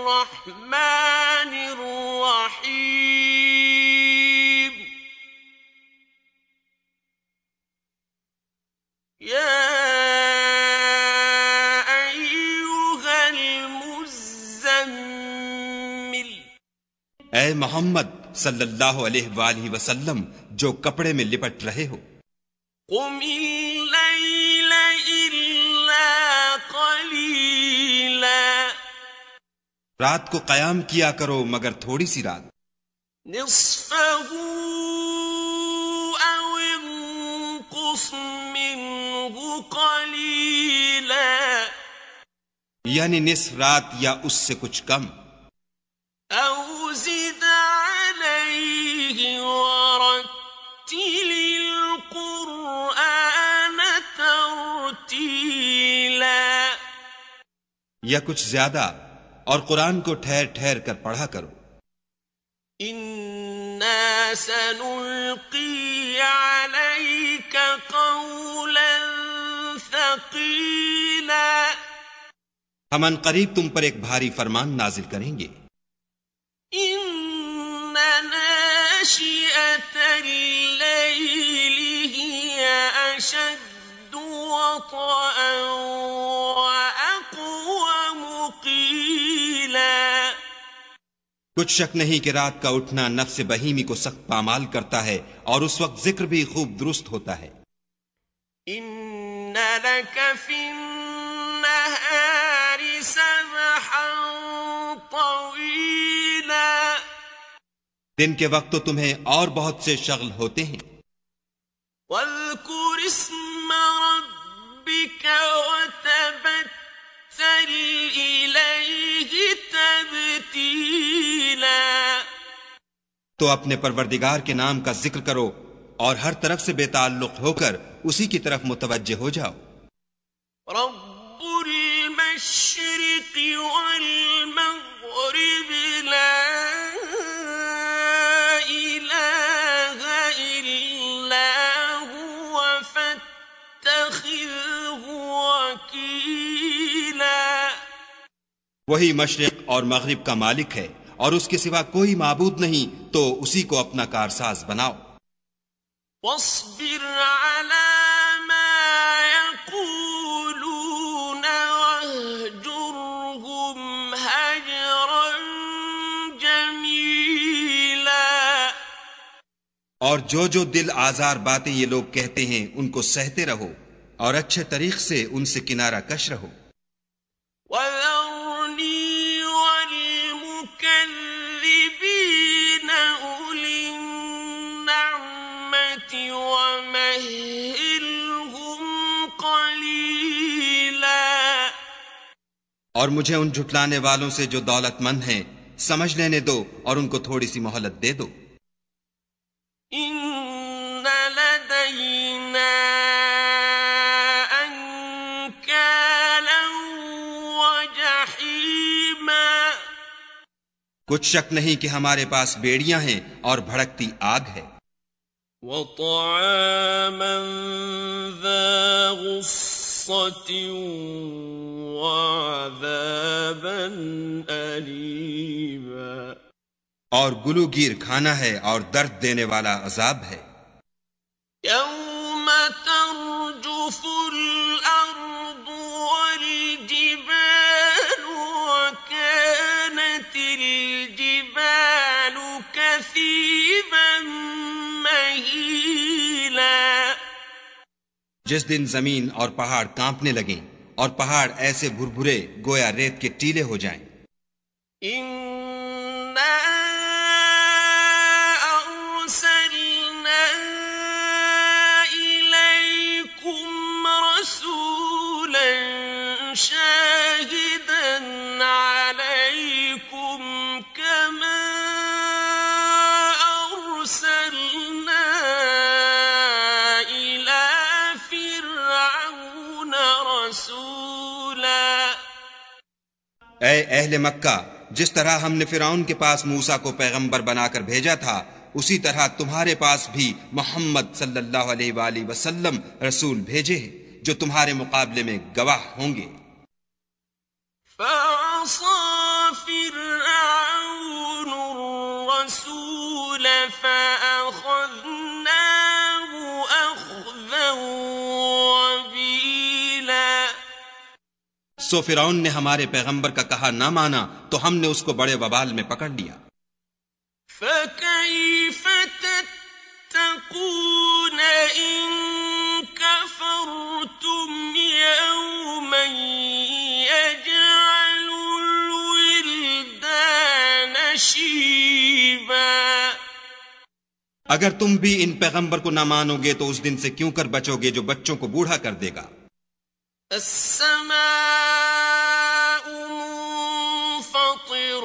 الرحمن الرحيم يا أيها المزمل اے محمد صلی اللہ علیہ وآلہ وسلم جو کپڑے میں لپٹ رہے ہو، قم اللیل الا قلیلا رات کو قیام کیا کرو مگر تھوڑی سی رات، نصفه او انقص منه قلیلا یعنی نصف رات یا اس سے کچھ کم، او زد علیہ ورتل القرآن ترتیلا یا کچھ زیادہ، اور قرآن کو ٹھہر ٹھہر کر پڑھا کرو۔ انا سنلقی علیک قولا ثقیلا ہم ان قریب تم پر ایک بھاری فرمان نازل کریں گے۔ ان ناشئة اللیل ہی اشد وطئا واقوم قیلا کچھ شک نہیں کہ رات کا اٹھنا نفس بہیمی کو سخت پامال کرتا ہے، اور اس وقت ذکر بھی خوب درست ہوتا ہے۔ ان لک فی النہار سبحا طویلا دن کے وقت تو تمہیں اور بہت سے شغل ہوتے ہیں، واذکر اسم ربک وتبتل الیہ تبتیلا تو اپنے پروردگار کے نام کا ذکر کرو اور ہر طرف سے بے تعلق ہو کر اسی کی طرف متوجہ ہو جاؤ۔ رب المشرق والمغرب لا الہ الا هو فاتخذه وکیلا وہی مشرق اور مغرب کا مالک ہے، اور اس کے سوا کوئی معبود نہیں، تو اسی کو اپنا کارساز بناؤ۔ واصبر على ما يقولون واهجرهم هجرا جميلا اور جو دل آزار باتیں یہ لوگ کہتے ہیں ان کو سہتے رہو، اور اچھے طریق سے ان سے کنارہ کش رہو۔ وذرني والمكذبين أولي النعمة ومهلهم قليلا اور مجھے ان جھٹلانے والوں سے جو دولت مند ہیں سمجھ لینے دو، اور ان کو تھوڑی سی مہلت دے دو۔ إن لدينا أنكالا وجحيما کچھ شک نہیں کہ ہمارے پاس بیڑیاں ہیں اور بھڑکتی آگ ہے، وطعاما ذا غصة وعذابا أليما اور گلو گیر کھانا ہے اور درد دینے والا عذاب ہے۔ يوم ترجف الأرض والجبال وكانت الجبال كثيبا مهيلا جس دن زمین اور پہاڑ کانپنے لگیں اور پہاڑ ایسے بھربھرے گویا ریت کے ٹیلے ہو جائیں۔ إنا أرسلنا إليكم رسولا شاهدا عليكم كما أرسلنا إلى فرعون رسولا اے اہل مکہ، جس طرح ہم نے فرعون کے پاس موسیٰ کو پیغمبر بنا کر بھیجا تھا، اسی طرح تمہارے پاس بھی محمد صلی اللہ علیہ وآلہ وسلم رسول بھیجے ہیں جو تمہارے مقابلے میں گواہ ہوں گے۔ فعصى فرعون سو فرعون نے ہمارے پیغمبر کا کہا نہ مانا تو ہم نے اس کو بڑے وبال میں پکڑ لیا۔ فَكَيْفَ تَتَّقُونَ إِن كَفَرْتُمْ يَوْمًا يَجْعَلُ الْوِلْدَانَ شِيبًا۔ اگر تم بھی ان پیغمبر کو نہ مانو گے تو اس دن سے کیوں کر بچو گے جو بچوں کو بوڑھا کر دے گا۔ السماء منفطر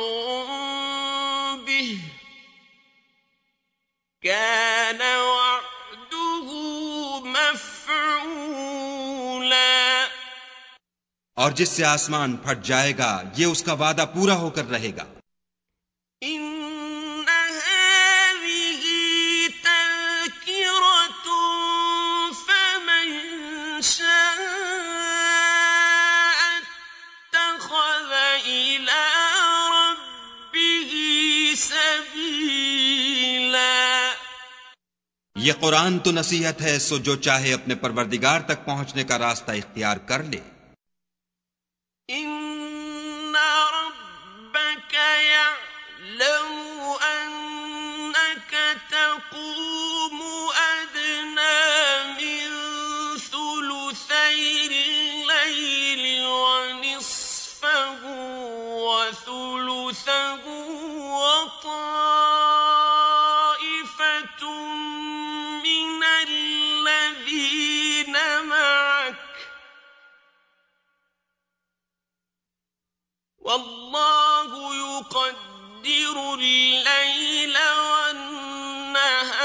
به كان وعده مفعولا۔ اور جس سے آسمان پھٹ جائے گا یہ اس کا وعدہ پورا ہو کر رہے گا۔ یہ قرآن تو نصیحت ہے، سو جو چاہے اپنے پروردگار تک پہنچنے کا راستہ اختیار کر لے۔ ان ربك يعلم انك تقوم ادنى من ثلثي الليل ونصفه وثلثه وطائفة من الذين معك والله يقدر الليل والنهار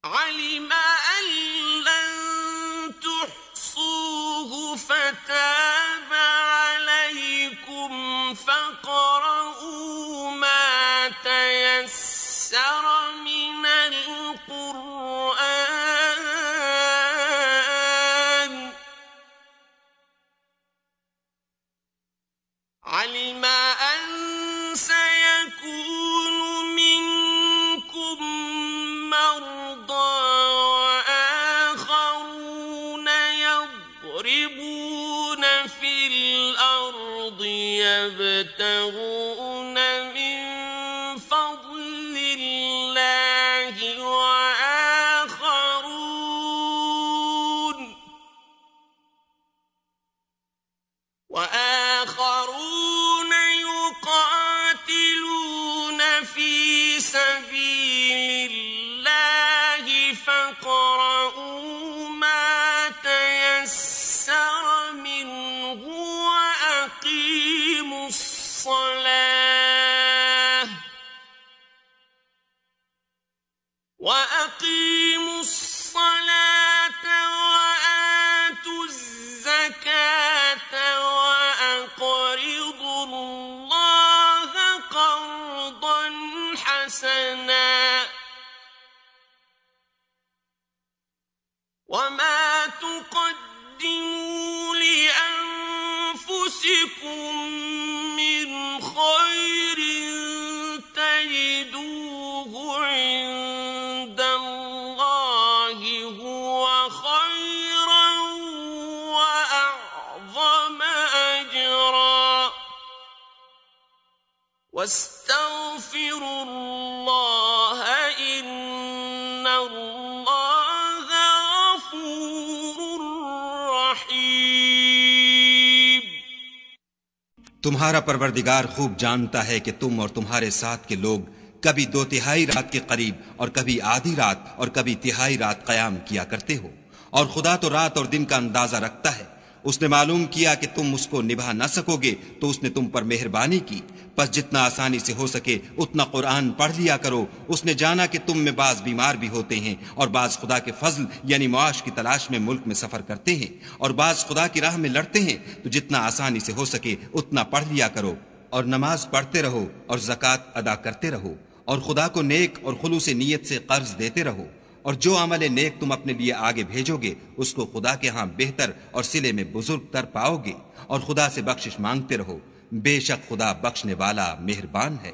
علم أن لن تحصوه فتاب عليكم فاقرؤوا ما تيسر من القرآن علم أن سيكون منكم مرضى وآخرون يضربون في الأرض يبتغون من فضل الله وآخرون يقاتلون في سبيل الله فاقرؤوا ما تيسر منه وأقيموا الصلاة وآتوا الزكاة وأقرضوا الله قرضا حسنا وما تقدموا لأنفسكم من خير تجدوه عند الله هو خيرا وأعظم أجرا واستغفروا الله إن الله غفور رحيم۔ تمہارا پروردگار خوب جانتا ہے کہ تم اور تمہارے ساتھ کے لوگ کبھی 2/3 رات کے قریب اور کبھی آدھی رات اور کبھی تہائی رات قیام کیا کرتے ہو، اور خدا تو رات اور دن کا اندازہ رکھتا ہے۔ اس نے معلوم کیا کہ تم اس کو نبھا نہ سکو گے تو اس نے تم پر مہربانی کی، پس جتنا آسانی سے ہو سکے اتنا قرآن پڑھ لیا کرو۔ اس نے جانا کہ تم میں بعض بیمار بھی ہوتے ہیں اور بعض خدا کے فضل یعنی معاش کی تلاش میں ملک میں سفر کرتے ہیں، اور بعض خدا کی راہ میں لڑتے ہیں، تو جتنا آسانی سے ہو سکے اتنا پڑھ لیا کرو، اور نماز پڑھتے رہو اور زکوٰۃ ادا کرتے رہو، اور خدا کو نیک اور خلوص نیت سے قرض دیتے رہو، اور جو عمل نیک تم اپنے لیے آگے بھیجو گے اس کو خدا کے ہاں بہتر اور صلے میں بزرگ تر پاؤ گے، اور خدا سے بخشش مانگتے رہو، بے شک خدا بخشنے والا مہربان ہے۔